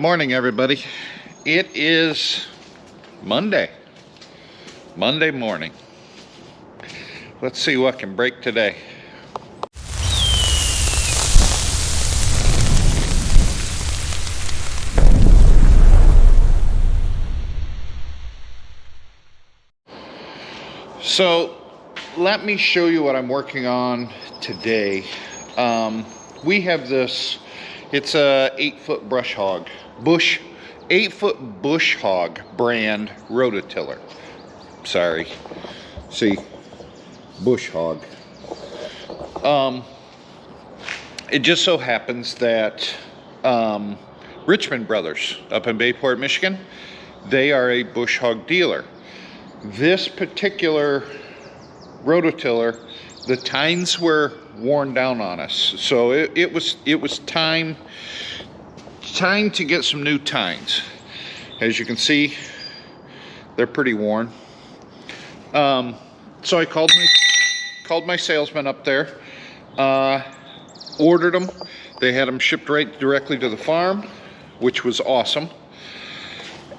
Morning, everybody. It is Monday morning. Let's see what can break today. So let me show you what I'm working on today. We have this, it's a 8-foot bush hog brand rototiller. Sorry. See, bush hog. It just so happens that Richmond Brothers up in Bayport, Michigan, they are a bush hog dealer. This particular rototiller, the tines were worn down on us, so it was time to get some new tines. As you can see, they're pretty worn. So I called my salesman up there, ordered them. They had them shipped right directly to the farm, which was awesome.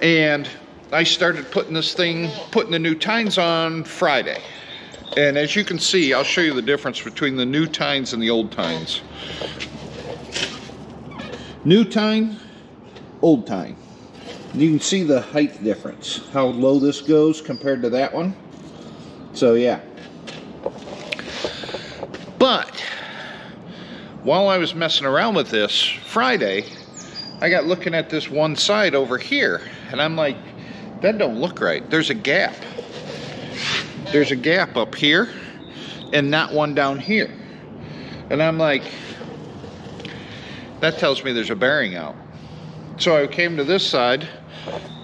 And I started putting the new tines on Friday. And as you can see, I'll show you the difference between the new tines and the old tines. New tine, old tine. You can see the height difference, how low this goes compared to that one. So yeah. But while I was messing around with this Friday, I got looking at this one side over here, and I'm like, that don't look right. There's a gap. There's a gap up here and not one down here. And I'm like, that tells me there's a bearing out. So I came to this side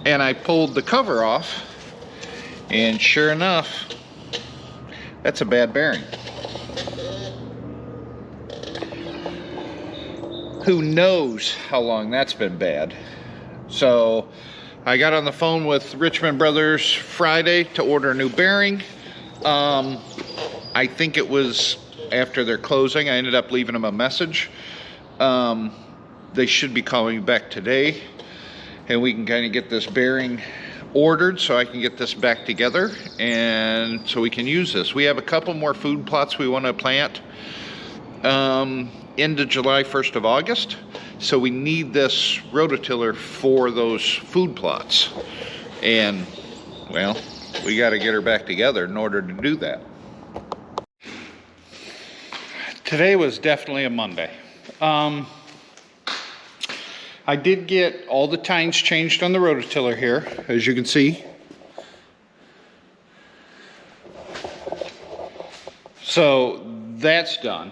and I pulled the cover off, and sure enough, that's a bad bearing. Who knows how long that's been bad. So I got on the phone with Richmond Brothers Friday to order a new bearing. I think it was after their closing. I ended up leaving them a message. They should be calling me back today, and we can kind of get this bearing ordered so I can get this back together and so we can use this. We have a couple more food plots we want to plant into July, 1st of August. So we need this rototiller for those food plots. And, well, we got to get her back together in order to do that. Today was definitely a Monday. I did get all the tines changed on the rototiller here, as you can see. So that's done.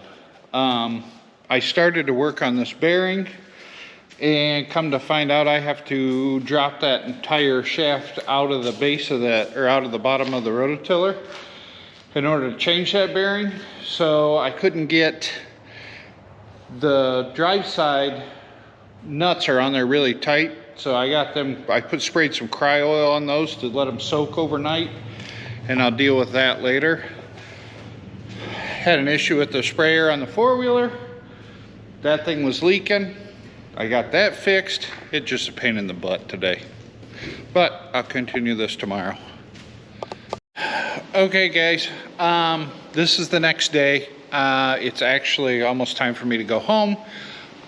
I started to work on this bearing, and come to find out I have to drop that entire shaft out of the base of that, or out of the bottom of the rototiller in order to change that bearing. So I couldn't get the drive side nuts are on there really tight, so I got them, sprayed some cryo oil on those to let them soak overnight, and I'll deal with that later. Had an issue with the sprayer on the four-wheeler. That thing was leaking. I got that fixed. It's just a pain in the butt today, but I'll continue this tomorrow. Okay guys, this is the next day. It's actually almost time for me to go home.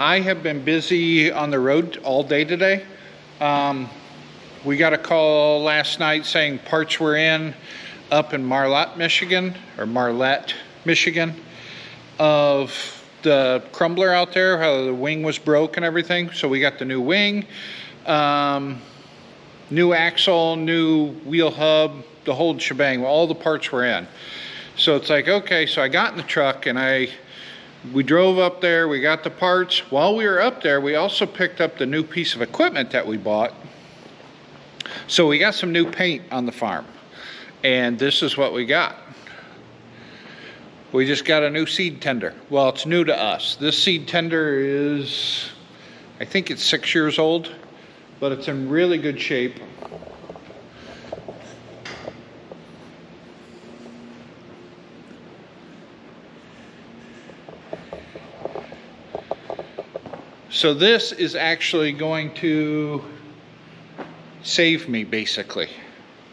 I have been busy on the road all day today. We got a call last night saying parts were in up in Marlette, Michigan, of the crumbler out there, how the wing was broke and everything. So we got the new wing, new axle, new wheel hub, the whole shebang. All the parts were in. So it's like, okay, so I got in the truck and we drove up there, we got the parts. While we were up there, we also picked up the new piece of equipment that we bought. So we got some new paint on the farm, and this is what we got. We just got a new seed tender. Well, it's new to us. This seed tender is, I think it's 6 years old, but it's in really good shape. So this is actually going to save me, basically.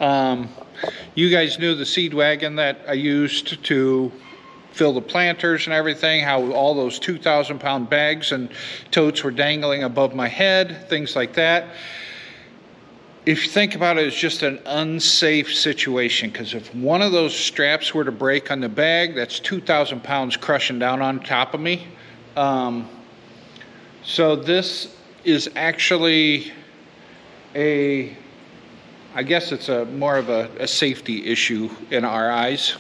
You guys knew the seed wagon that I used to fill the planters and everything, how all those 2,000-pound bags and totes were dangling above my head, things like that. If you think about it, it's just an unsafe situation, because if one of those straps were to break on the bag, that's 2,000 pounds crushing down on top of me. So this is actually I guess it's more of a safety issue in our eyes.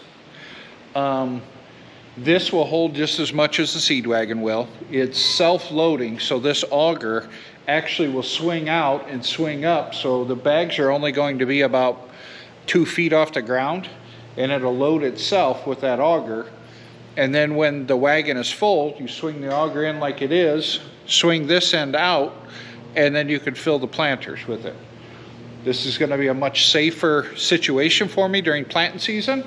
This will hold just as much as the seed wagon will. It's self-loading, so this auger actually will swing out and swing up, so the bags are only going to be about 2 feet off the ground, and it'll load itself with that auger. And then when the wagon is full, you swing the auger in like it is, swing this end out, and then you can fill the planters with it. This is going to be a much safer situation for me during planting season.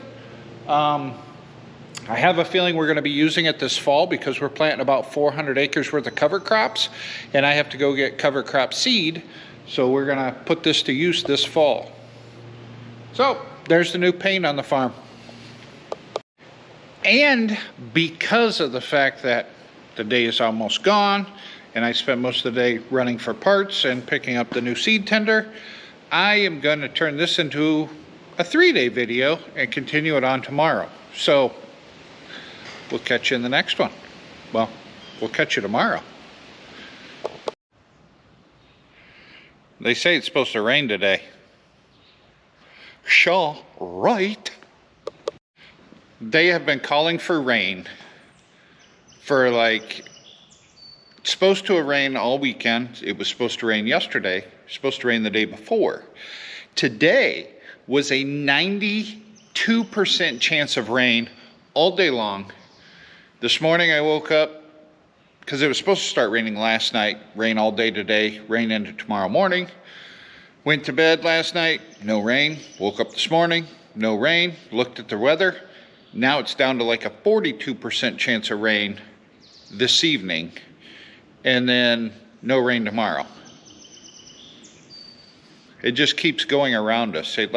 I have a feeling we're going to be using it this fall, because we're planting about 400 acres worth of cover crops, and I have to go get cover crop seed, so we're going to put this to use this fall. So there's the new paint on the farm. And because of the fact that the day is almost gone and I spent most of the day running for parts and picking up the new seed tender, I am going to turn this into a 3-day video and continue it on tomorrow. So we'll catch you in the next one. Well, we'll catch you tomorrow. They say it's supposed to rain today. Sure, right. They have been calling for rain for it's supposed to rain all weekend. It was supposed to rain yesterday. Supposed to rain the day before. Today was a 92% chance of rain all day long. This morning I woke up, because it was supposed to start raining last night, rain all day today, rain into tomorrow morning. Went to bed last night, no rain. Woke up this morning, no rain. Looked at the weather. Now it's down to like a 42% chance of rain this evening, and then no rain tomorrow. It just keeps going around us. It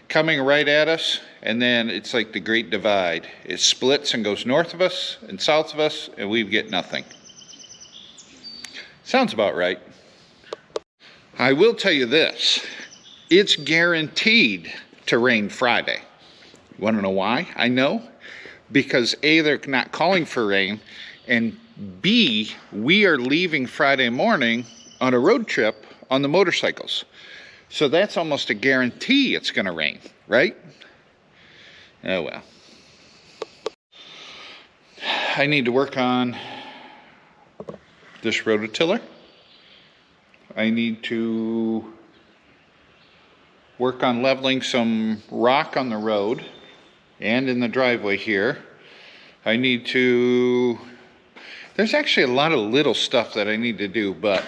coming right at us, and then it's like the Great Divide. It splits and goes north of us and south of us, and we get nothing. Sounds about right. I will tell you this. It's guaranteed to rain Friday. You want to know why? I know. Because A, they're not calling for rain, and B, we are leaving Friday morning on a road trip on the motorcycles. So that's almost a guarantee it's going to rain, right? Oh well. I need to work on this rototiller. I need to work on leveling some rock on the road and in the driveway here. I need to... There's actually a lot of little stuff that I need to do, but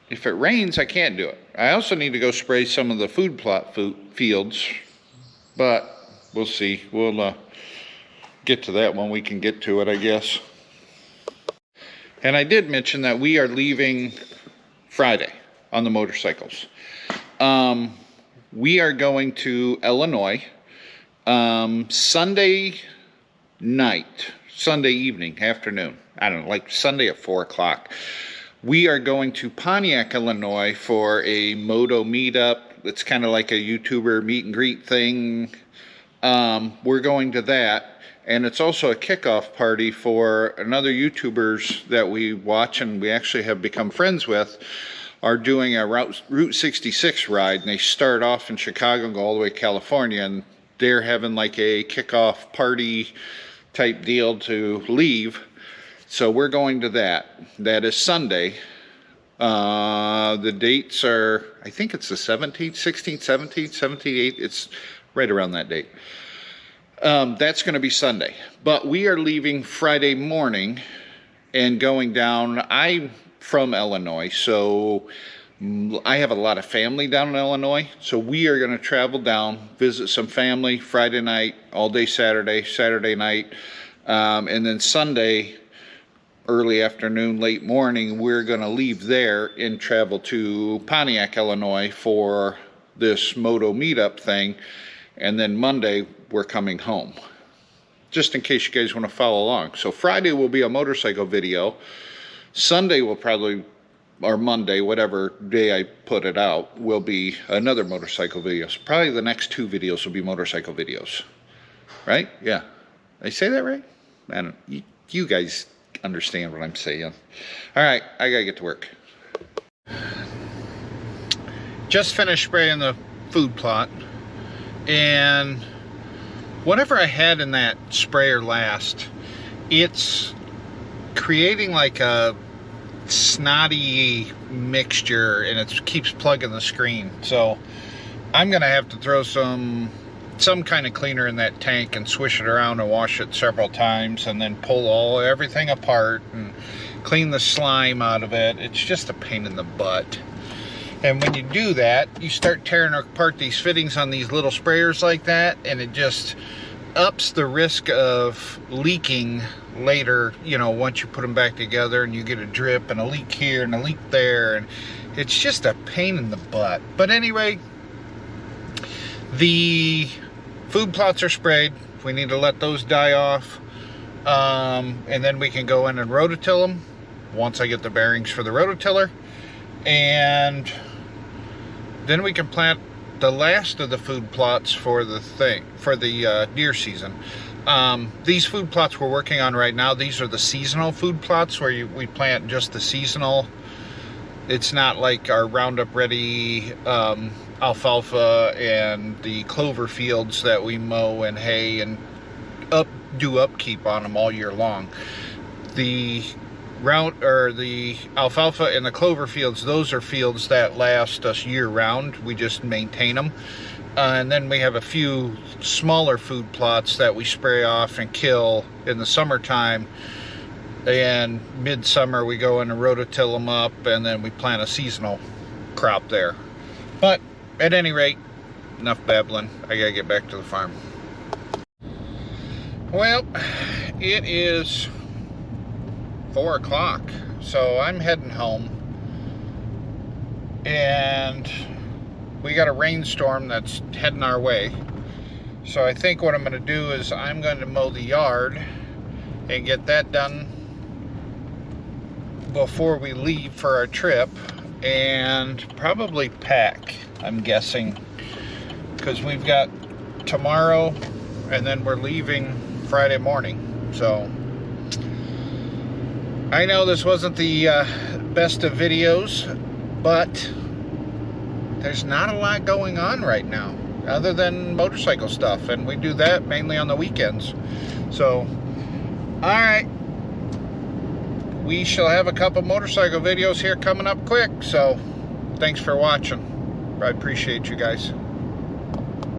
if it rains, I can't do it. I also need to go spray some of the food plot fields, but we'll see. We'll get to that when we can get to it, I guess. And I did mention that we are leaving Friday on the motorcycles. We are going to Illinois Sunday night, Sunday evening, afternoon. I don't know, like Sunday at 4 o'clock. We are going to Pontiac, Illinois for a moto meetup. It's kind of like a YouTuber meet and greet thing. We're going to that. And it's also a kickoff party for another YouTubers that we watch and we actually have become friends with, are doing a Route 66 ride. And they start off in Chicago and go all the way to California. And they're having like a kickoff party type deal to leave. So we're going to that. That is Sunday. The dates are, I think it's the 17th, 16th, 17th, 17th, 8th. It's right around that date. That's going to be Sunday. But we are leaving Friday morning and going down. I'm from Illinois, so I have a lot of family down in Illinois. So we are going to travel down, visit some family Friday night, all day Saturday, Saturday night. And then Sunday, early afternoon, late morning, we're going to leave there and travel to Pontiac, Illinois for this moto meetup thing. And then Monday, we're coming home. Just in case you guys want to follow along. So Friday will be a motorcycle video. Sunday will probably, or Monday, whatever day I put it out, will be another motorcycle video. So probably the next 2 videos will be motorcycle videos. Right? Yeah. Did I say that right? I don't, you guys understand what I'm saying. All right, I gotta get to work. Just finished spraying the food plot, and whatever I had in that sprayer last, it's creating like a snotty mixture, and it keeps plugging the screen. So I'm gonna have to throw some kind of cleaner in that tank and swish it around and wash it several times, and then pull everything apart and clean the slime out of it. It's just a pain in the butt. And when you do that, you start tearing apart these fittings on these little sprayers like that, and it just ups the risk of leaking later, you know, once you put them back together and you get a drip and a leak here and a leak there, and it's just a pain in the butt. But anyway, the food plots are sprayed. We need to let those die off, and then we can go in and rototill them once I get the bearings for the rototiller, and then we can plant the last of the food plots for the deer season. These food plots we're working on right now, these are the seasonal food plots where we plant just the seasonal. It's not like our Roundup Ready alfalfa and the clover fields that we mow and hay and do upkeep on them all year long. The alfalfa and the clover fields, those are fields that last us year round. We just maintain them. And then we have a few smaller food plots that we spray off and kill in the summertime. And midsummer we go in and rototill them up, and then we plant a seasonal crop there. But at any rate, enough babbling. I gotta get back to the farm. Well, it is 4 o'clock, so I'm heading home, and we got a rainstorm that's heading our way. So I think what I'm going to do is I'm going to mow the yard and get that done before we leave for our trip, and probably pack, I'm guessing, because we've got tomorrow and then we're leaving Friday morning. So I know this wasn't the best of videos, but there's not a lot going on right now other than motorcycle stuff, and we do that mainly on the weekends. So alright, we shall have a couple motorcycle videos here coming up quick, so thanks for watching. I appreciate you guys.